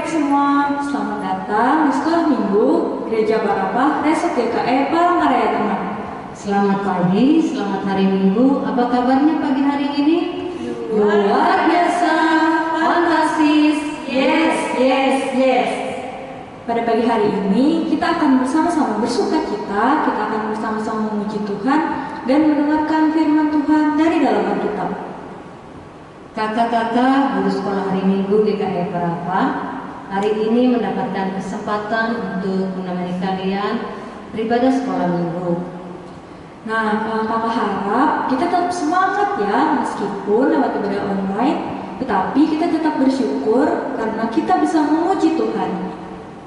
adik-adik semua, selamat datang di sekolah minggu Gereja Barabah Resort GKE Palangkaraya Tengah. Selamat pagi, selamat hari Minggu. Apa kabarnya pagi hari ini? Luar biasa, fantastis, yes. Pada pagi hari ini kita akan bersama-sama bersukacita, kita akan bersama-sama memuji Tuhan dan mendengarkan firman Tuhan dari dalam Alkitab. Kakak-kakak guru sekolah hari Minggu GKE Barabah hari ini mendapatkan kesempatan untuk menemani kalian beribadah sekolah minggu. Nah, kakak harap kita tetap semangat ya, meskipun lewat ibadah online, tetapi kita tetap bersyukur karena kita bisa memuji Tuhan.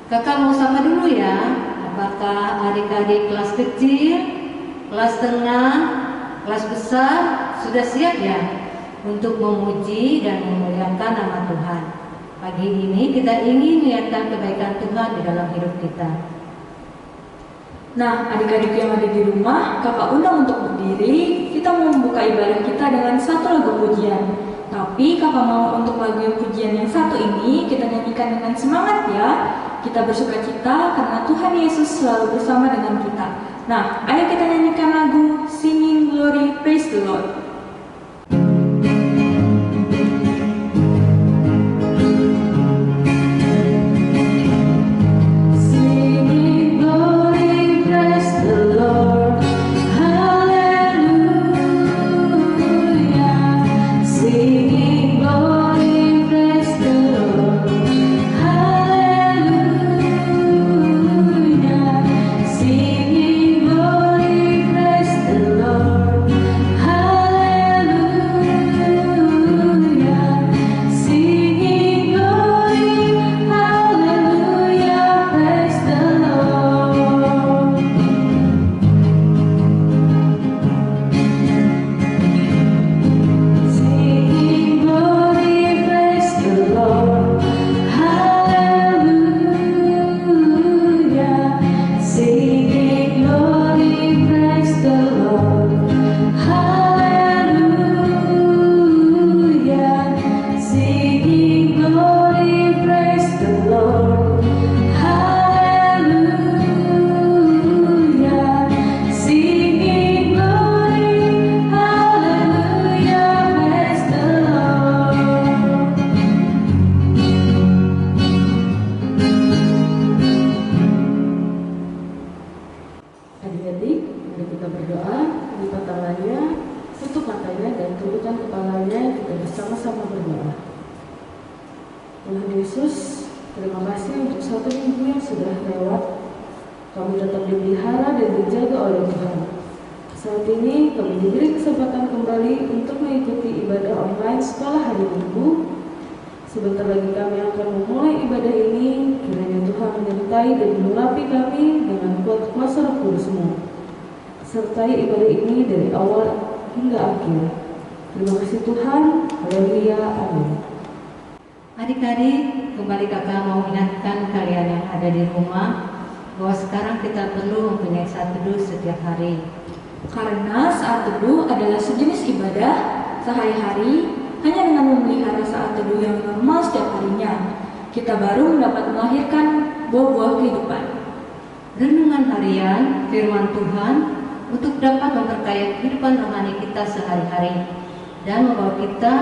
Kakak mau sapa dulu ya. Apakah adik-adik kelas kecil, kelas tengah, kelas besar sudah siap ya untuk memuji dan memuliakan nama Tuhan? Pagi ini kita ingin melihatkan kebaikan Tuhan di dalam hidup kita. Nah, adik-adik yang ada di rumah, kakak undang untuk berdiri. Kita mau membuka ibadah kita dengan satu lagu pujian. Tapi kakak mau untuk lagu pujian yang satu ini kita nyanyikan dengan semangat ya. Kita bersukacita karena Tuhan Yesus selalu bersama dengan kita. Nah, ayo kita nyanyikan lagu Singing Glory Praise the Lord. Tuhan Yesus, terima kasih untuk satu minggu yang sudah lewat. Kami tetap dipelihara dan dijaga oleh Tuhan. Saat ini kami diberi kesempatan kembali untuk mengikuti ibadah online sekolah hari Minggu. Sebentar lagi kami akan memulai ibadah ini. Kiranya Tuhan menyertai dan melengkapi kami dengan kuat kuasa Roh Kudus-Mu. Sertai ibadah ini dari awal hingga akhir. Terima kasih Tuhan. Haleluya. Amin. Adik-adik, kembali kakak mau ingatkan kalian yang ada di rumah bahwa sekarang kita perlu mempunyai saat teduh setiap hari. Karena saat teduh adalah sejenis ibadah sehari-hari hanya dengan memelihara saat teduh yang normal setiap harinya, kita baru mendapat melahirkan buah-buah kehidupan. Renungan harian firman Tuhan untuk dapat memperkaya kehidupan rohani kita sehari-hari dan membawa kita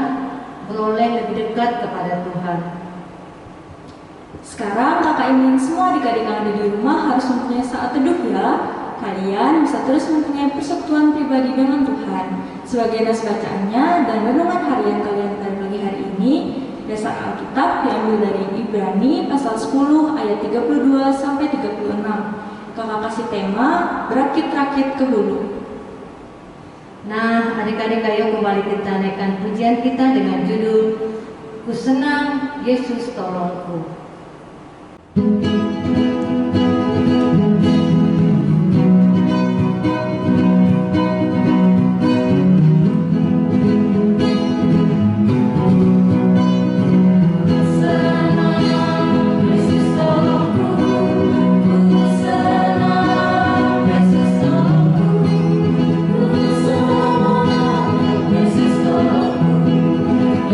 menoleh lebih dekat kepada Tuhan. Sekarang kakak ingin semua adik-adik yang ada di rumah harus mempunyai saat teduh ya. Kalian bisa terus mempunyai persekutuan pribadi dengan Tuhan. Sebagai nas bacaannya dan renungan harian kalian pada pagi hari ini, dasar Alkitab diambil dari Ibrani pasal 10 ayat 32 sampai 36. Kakak kasih tema berakit-rakit ke hulu. Nah, adik-adik ayo kembali kita naikkan pujian kita dengan judul Ku Senang Yesus Tolongku.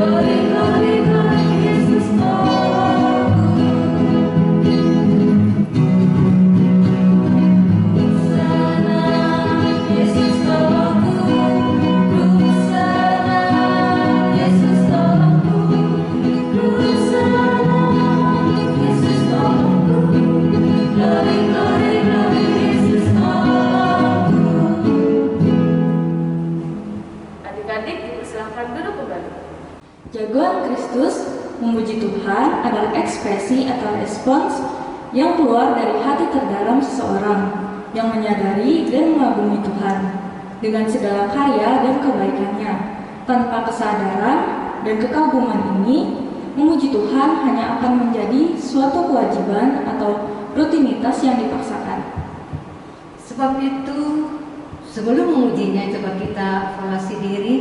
Glory, glory, glory, Jesus, Lord. memuji Tuhan adalah ekspresi atau respons yang keluar dari hati terdalam seseorang yang menyadari dan mengagumi Tuhan dengan segala karya dan kebaikannya. Tanpa kesadaran dan kekaguman ini, memuji Tuhan hanya akan menjadi suatu kewajiban atau rutinitas yang dipaksakan. Sebab itu, sebelum memujinya, coba kita evaluasi diri.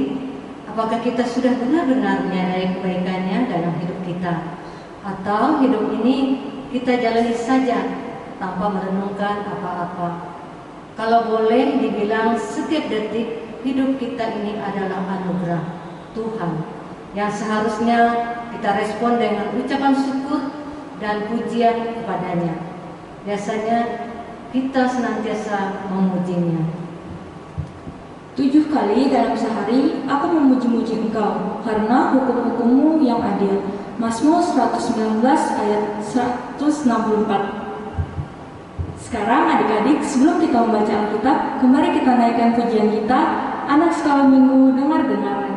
Apakah kita sudah benar-benar menyadari kebaikannya dalam hidup kita? Atau hidup ini kita jalani saja tanpa merenungkan apa-apa? Kalau boleh dibilang, setiap detik hidup kita ini adalah anugerah Tuhan yang seharusnya kita respon dengan ucapan syukur dan pujian kepadanya. Biasanya kita senantiasa memujinya. 7 kali dalam sehari aku memuji-muji Engkau karena hukum-hukum-Mu yang adil. Mazmur 119 ayat 164. Sekarang adik-adik, sebelum kita membaca Alkitab, kembali kita naikkan pujian kita, Anak Sekolah Minggu Dengar-dengaran.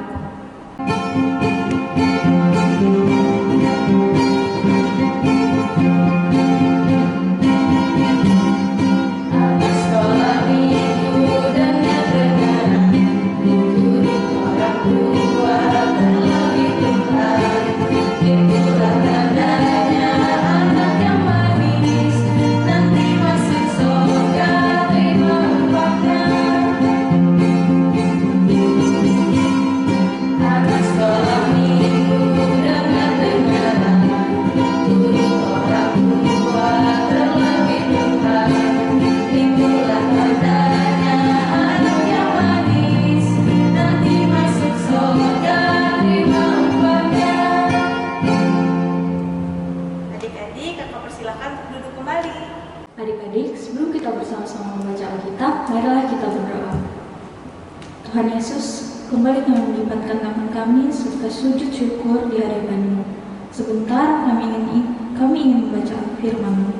Adik-adik, sebelum kita bersama-sama membaca Alkitab, marilah kita berdoa. Tuhan Yesus, kembali kami melipatkan tangan kami serta sujud syukur di hadapan-Mu. Sebentar kami ingin membaca firman-Mu.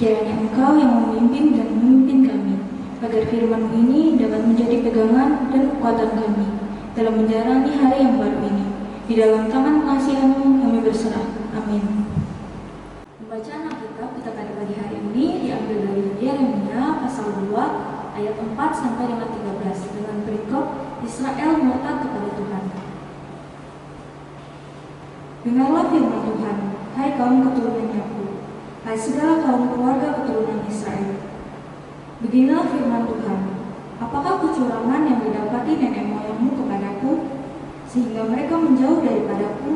Kiranya Engkau yang memimpin dan memimpin kami, agar firman-Mu ini dapat menjadi pegangan dan kekuatan kami dalam menjalani hari yang baru ini. Di dalam tangan pengasihan-Mu kami berserah. Amin. Pembacaan Alkitab kita pada pagi hari ini diambil dari Yeremia pasal 2 ayat 4 sampai dengan 13 dengan perikop Israel murtad kepada Tuhan. Dengarlah firman Tuhan, hai kaum keturunan Yakub, hai segala kaum keluarga keturunan Israel. Beginilah firman Tuhan, apakah kecurangan yang didapati nenek moyangmu kepadaku, sehingga mereka menjauh daripadaku,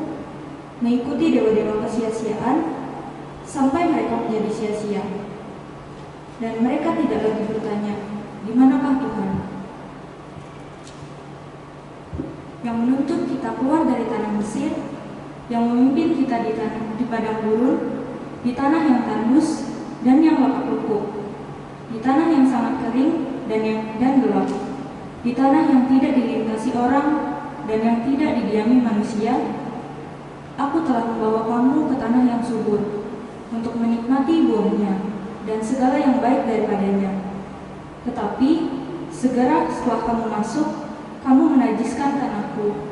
mengikuti dewa-dewa kesia-siaan, sampai mereka menjadi sia-sia. Dan mereka tidak lagi bertanya, di manakah Tuhan yang menuntut kita keluar dari tanah Mesir, yang memimpin kita di padang gurun, di tanah yang tandus dan yang lekuk-lekuk, di tanah yang sangat kering dan gelap, di tanah yang tidak dilintasi orang dan yang tidak didiami manusia. Aku telah membawa kamu ke tanah yang subur, untuk menikmati buahnya dan segala yang baik daripadanya. Tetapi segera setelah kamu masuk, kamu menajiskan tanahku.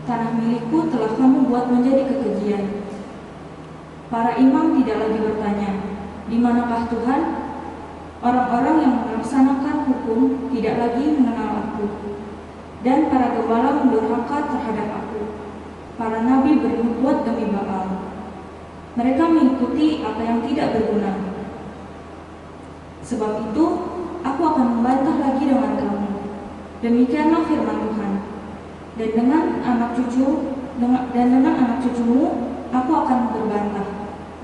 Tanah milikku telah kamu buat menjadi kekejian. Para imam tidak lagi bertanya, di manakah Tuhan? Orang-orang yang melaksanakan hukum tidak lagi mengenal aku. Dan para gembala mendurhaka terhadap aku. Para nabi bernubuat demi Baal. Mereka mengikuti apa yang tidak berguna. Sebab itu, aku akan membantah lagi dengan kamu. Demikianlah firman Tuhan. Dan dengan anak cucumu, aku akan berbantah.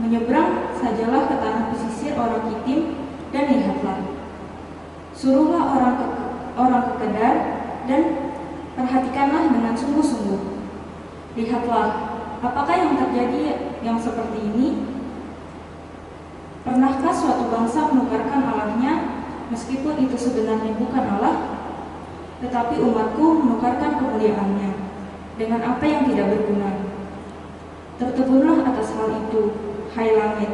Menyeberang sajalah ke tanah pesisir orang Kitim, dan lihatlah. Suruhlah orang ke Kedar, dan perhatikanlah dengan sungguh-sungguh. Lihatlah, apakah yang terjadi yang seperti ini? Pernahkah suatu bangsa menukarkan Allahnya, meskipun itu sebenarnya bukan Allah? Tetapi umatku menukarkan kemuliaannya dengan apa yang tidak berguna. Tertegunlah atas hal itu, hai langit.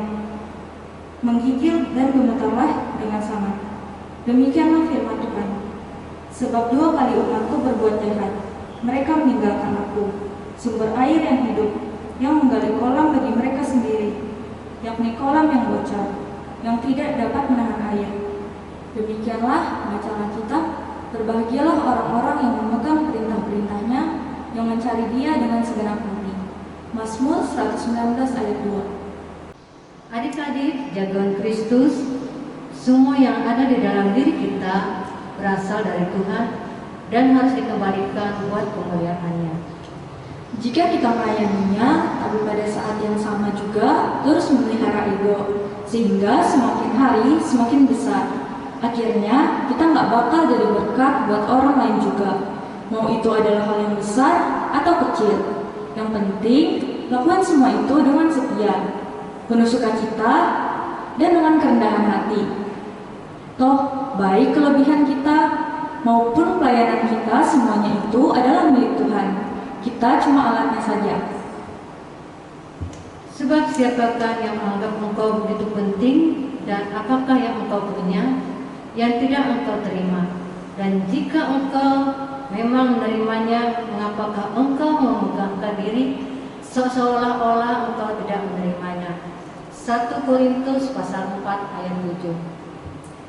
Menggigil dan gemetarlah dengan sangat. Demikianlah firman Tuhan. Sebab 2 kali umatku berbuat jahat. Mereka meninggalkan aku, sumber air yang hidup, yang menggali kolam yakni kolam yang bocor, yang tidak dapat menahan air. Demikianlah bacaan Alkitab, berbahagialah orang-orang yang memegang perintah-perintahnya, yang mencari Dia dengan segenap hati. Mazmur 119 ayat 2. Adik-adik, jagoan Kristus, semua yang ada di dalam diri kita berasal dari Tuhan dan harus dikembalikan buat kemuliaan-Nya. Jika kita melayaninya, tapi pada saat yang sama juga terus memelihara ego, sehingga semakin hari semakin besar. Akhirnya kita nggak bakal jadi berkat buat orang lain juga, mau itu adalah hal yang besar atau kecil. Yang penting, lakukan semua itu dengan setia, penuh sukacita, dan dengan kerendahan hati. Toh, baik kelebihan kita maupun pelayanan kita semuanya itu adalah milik Tuhan. Kita cuma alatnya saja. Sebab siapakah yang menganggap engkau begitu penting dan apakah yang engkau punya yang tidak engkau terima? Dan jika engkau memang menerimanya, mengapakah engkau memegangkan diri seolah-olah engkau tidak menerimanya? 1 Korintus pasal 4 ayat 7.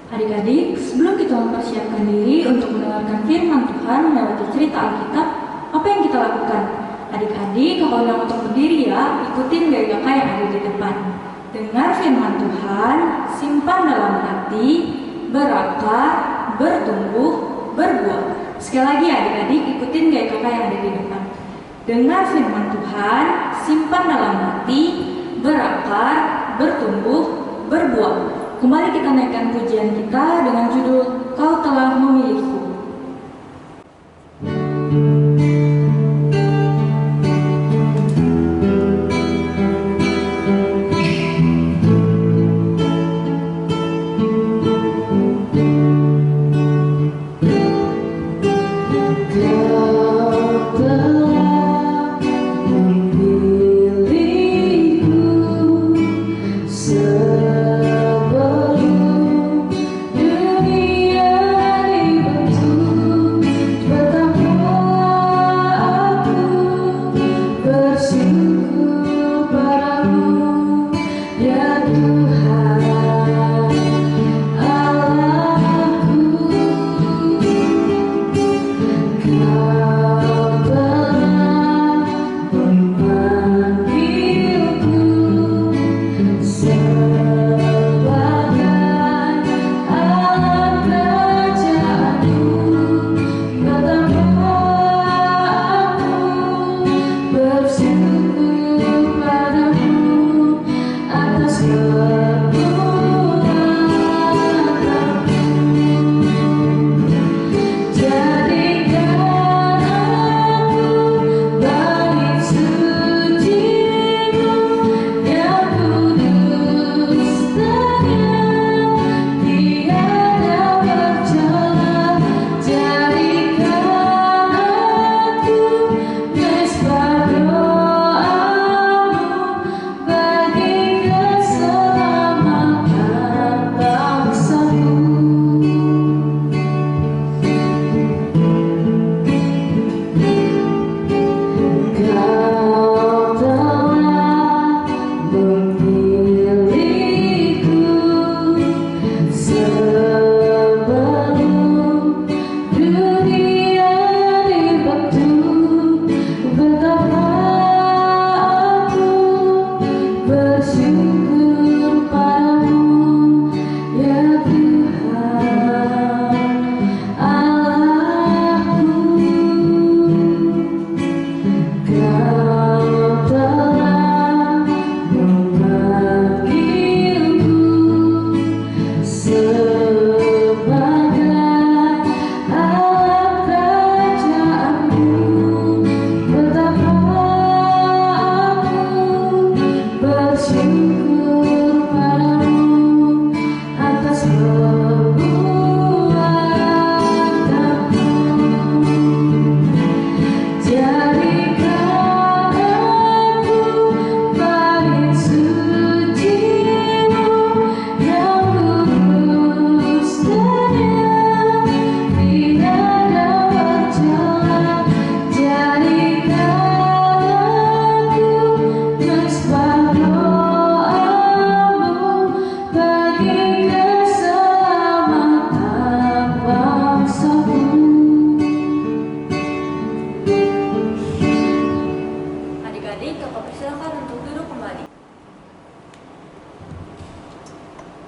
Adik-adik, sebelum kita mempersiapkan diri untuk mendengarkan firman Tuhan melewati cerita Alkitab, apa yang kita lakukan? Adik-adik, kalau yang untuk berdiri ya, ikutin gaya kakak yang ada di depan. Dengar firman Tuhan, simpan dalam hati, berakar, bertumbuh, berbuah. Sekali lagi adik-adik, ikutin gaya kakak yang ada di depan. Dengar firman Tuhan, simpan dalam hati, berakar, bertumbuh, berbuah. Kembali kita naikkan pujian kita dengan judul Kau Telah Memilihku. Sebelum dunia dibentuk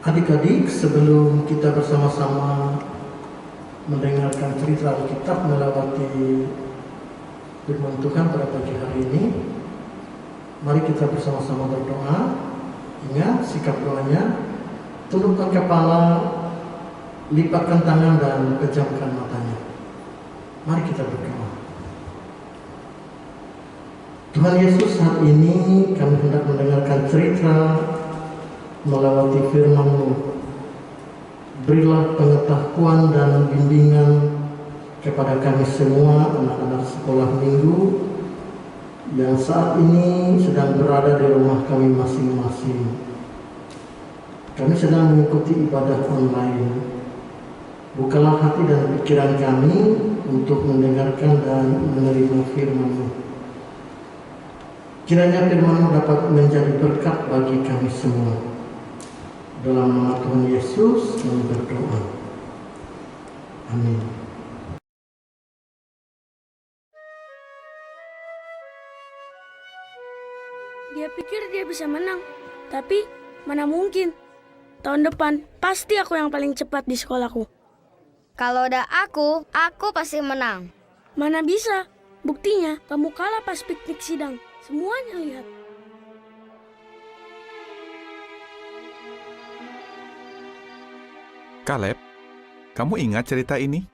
Adik-adik, sebelum kita bersama-sama mendengarkan cerita Alkitab melewati firman Tuhan pada pagi hari ini, mari kita bersama-sama berdoa. Ingat sikap doanya, tundukkan kepala, lipatkan tangan dan pejamkan matanya. Mari kita berdoa. Tuhan Yesus, hari ini kami hendak mendengarkan cerita melewati firman-Mu. Berilah pengetahuan dan bimbingan kepada kami semua anak-anak sekolah minggu yang saat ini sedang berada di rumah kami masing-masing. Kami sedang mengikuti ibadah online. Bukalah hati dan pikiran kami untuk mendengarkan dan menerima firman-Mu. Kiranya firman-Mu dapat menjadi berkat bagi kami semua. Dalam nama Tuhan Yesus kami berdoa. Amin. Dia pikir dia bisa menang, tapi mana mungkin. Tahun depan pasti aku yang paling cepat di sekolahku. Kalau ada aku pasti menang. Mana bisa? Buktinya kamu kalah pas piknik sidang. Semuanya lihat. Caleb, kamu ingat cerita ini?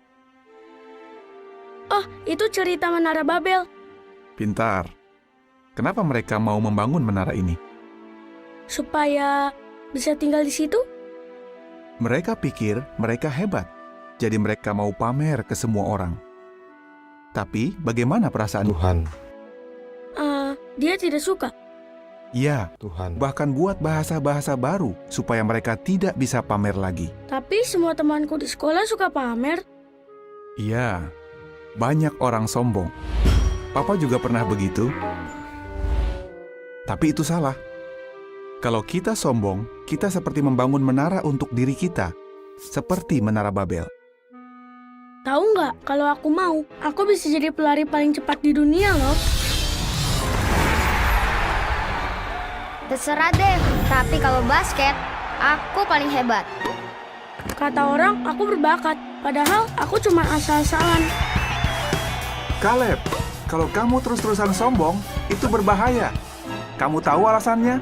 Oh, itu cerita Menara Babel. Pintar. Kenapa mereka mau membangun menara ini? Supaya bisa tinggal di situ? Mereka pikir mereka hebat, jadi mereka mau pamer ke semua orang. Tapi bagaimana perasaan Tuhan? Dia tidak suka. Ya, Tuhan. bahkan buat bahasa-bahasa baru supaya mereka tidak bisa pamer lagi. Tapi semua temanku di sekolah suka pamer. Iya, banyak orang sombong. Papa juga pernah begitu. Tapi itu salah. Kalau kita sombong, kita seperti membangun menara untuk diri kita, seperti Menara Babel. Tahu nggak, kalau aku mau, aku bisa jadi pelari paling cepat di dunia loh. Terserah deh, tapi kalau basket, aku paling hebat. Kata orang, aku berbakat. Padahal aku cuma asal-asalan. Caleb, kalau kamu terus-terusan sombong, itu berbahaya. Kamu tahu alasannya?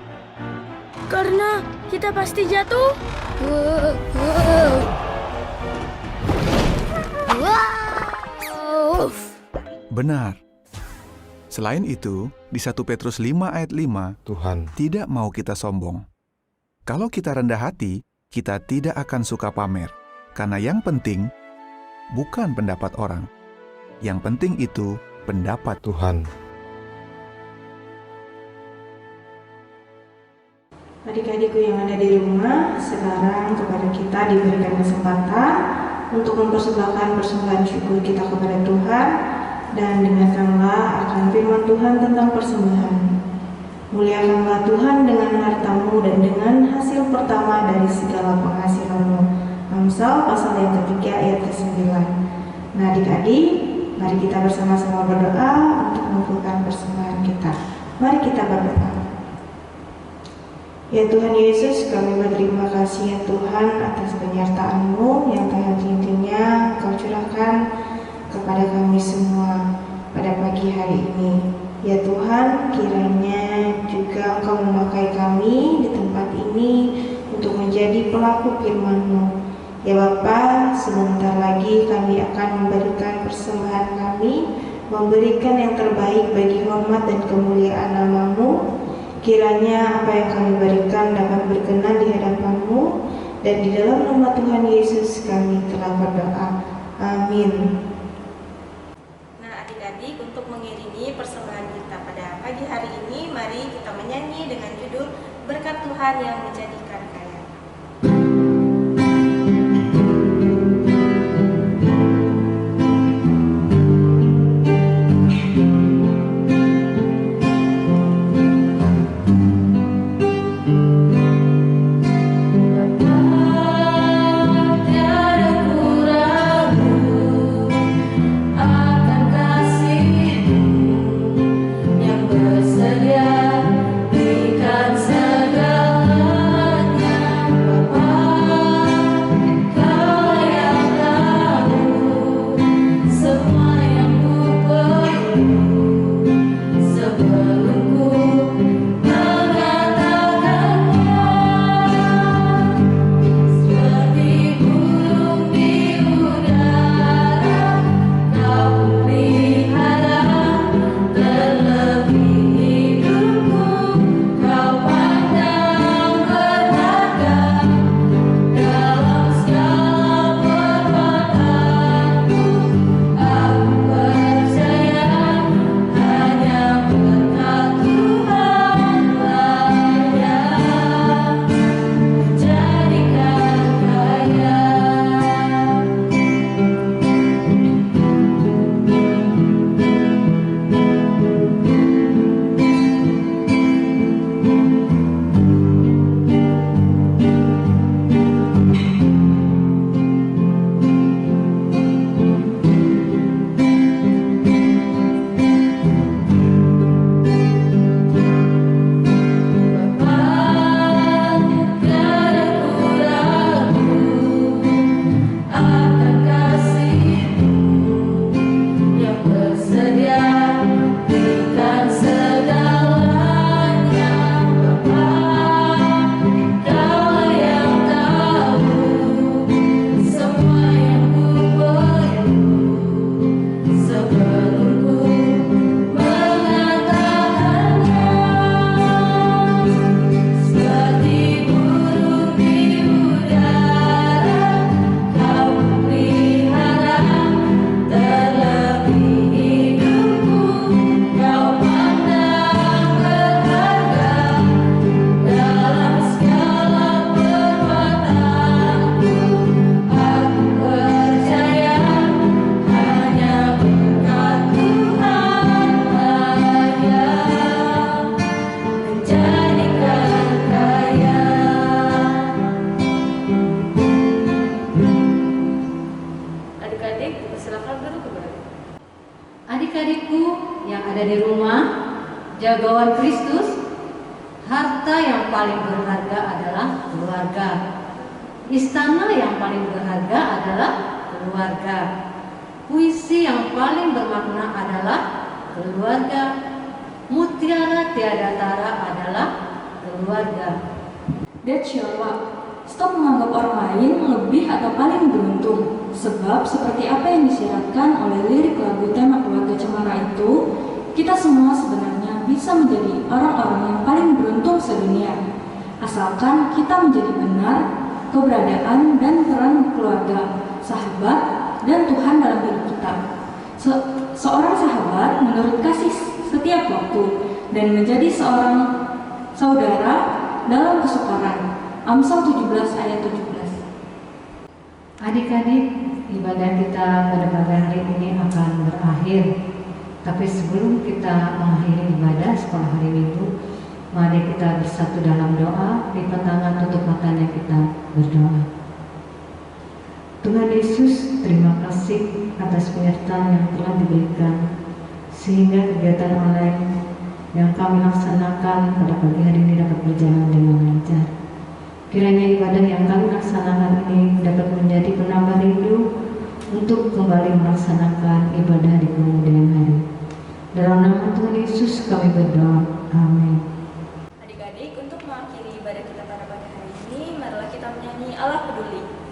Karena kita pasti jatuh. Benar. Selain itu, di 1 Petrus 5 ayat 5, Tuhan. tidak mau kita sombong. Kalau kita rendah hati, kita tidak akan suka pamer. Karena yang penting bukan pendapat orang. Yang penting itu pendapat Tuhan. Adik-adikku yang ada di rumah, sekarang kepada kita diberikan kesempatan untuk mempersembahkan persembahan syukur kita kepada Tuhan. Dan dengarkanlah akan firman Tuhan tentang persembahan. Muliakanlah Tuhan dengan hartamu dan dengan hasil pertama dari segala penghasilanmu. Amsal pasal yang ketiga ayat ke-9. Nah adik-adik, mari kita bersama-sama berdoa untuk mengumpulkan persembahan kita. Mari kita berdoa. Ya Tuhan Yesus, kami berterima kasih ya Tuhan atas penyertaan-Mu yang tak henti-hentinya Kau curahkan kepada kami semua pada pagi hari ini. Ya Tuhan, kiranya juga Engkau memakai kami di tempat ini untuk menjadi pelaku firman-Mu. Ya Bapa, sebentar lagi kami akan memberikan persembahan kami, memberikan yang terbaik bagi hormat dan kemuliaan nama-Mu. Kiranya apa yang kami berikan dapat berkenan di hadapan-Mu, dan di dalam nama Tuhan Yesus kami telah berdoa. Amin. Untuk mengiringi persembahan kita pada pagi hari ini, mari kita menyanyi dengan judul Berkat Tuhan yang Menjadikan Kaya. Bersedia berikan segalanya. Penjagawan Kristus, harta yang paling berharga adalah keluarga. Istana yang paling berharga adalah keluarga. Puisi yang paling bermakna adalah keluarga. Mutiara tiada tara adalah keluarga. That's your luck. Stop menganggap orang lain lebih atau paling beruntung. Sebab seperti apa yang disyaratkan oleh lirik lagu tema keluarga cemara itu, kita semua sebenarnya bisa menjadi orang-orang yang paling beruntung sedunia. Asalkan kita menjadi benar keberadaan dan peran keluarga, sahabat, dan Tuhan dalam hidup kita. Seorang sahabat menurut kasih setiap waktu dan menjadi seorang saudara dalam kesukaran. Amsal 17 ayat 17. Adik-adik, ibadah kita pada pagi hari ini akan berakhir. Tapi sebelum kita mengakhiri ibadah sekolah hari Minggu, mari kita bersatu dalam doa. Lipat tangan, tutup matanya, kita berdoa. Tuhan Yesus, terima kasih atas penyertaan yang telah diberikan, sehingga kegiatan online yang kami laksanakan pada pagi hari ini dapat berjalan dengan lancar. Kiranya ibadah yang kami laksanakan ini dapat menjadi penambah rindu untuk kembali melaksanakan ibadah di kemudian hari. Dalam nama Tuhan Yesus kami berdoa. Amin. Adik-adik, untuk mengakhiri ibadah kita pada pagi hari ini, marilah kita menyanyi Allah Peduli.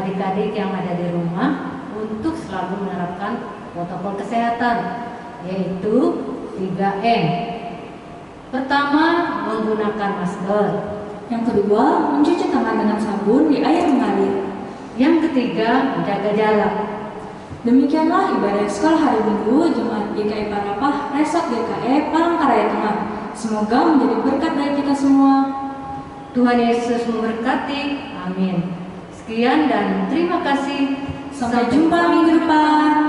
adik-adik yang ada di rumah untuk selalu menerapkan protokol kesehatan, yaitu 3M. Pertama, menggunakan masker. Yang kedua, mencuci tangan dengan sabun di air mengalir. Yang ketiga, menjaga jarak. Demikianlah ibadah sekolah hari Minggu Jemaat GKI Parapah Resort GKI Palangkaraya Tengah. Semoga menjadi berkat bagi kita semua. Tuhan Yesus memberkati. Amin. Sekian dan terima kasih. Sampai jumpa minggu depan.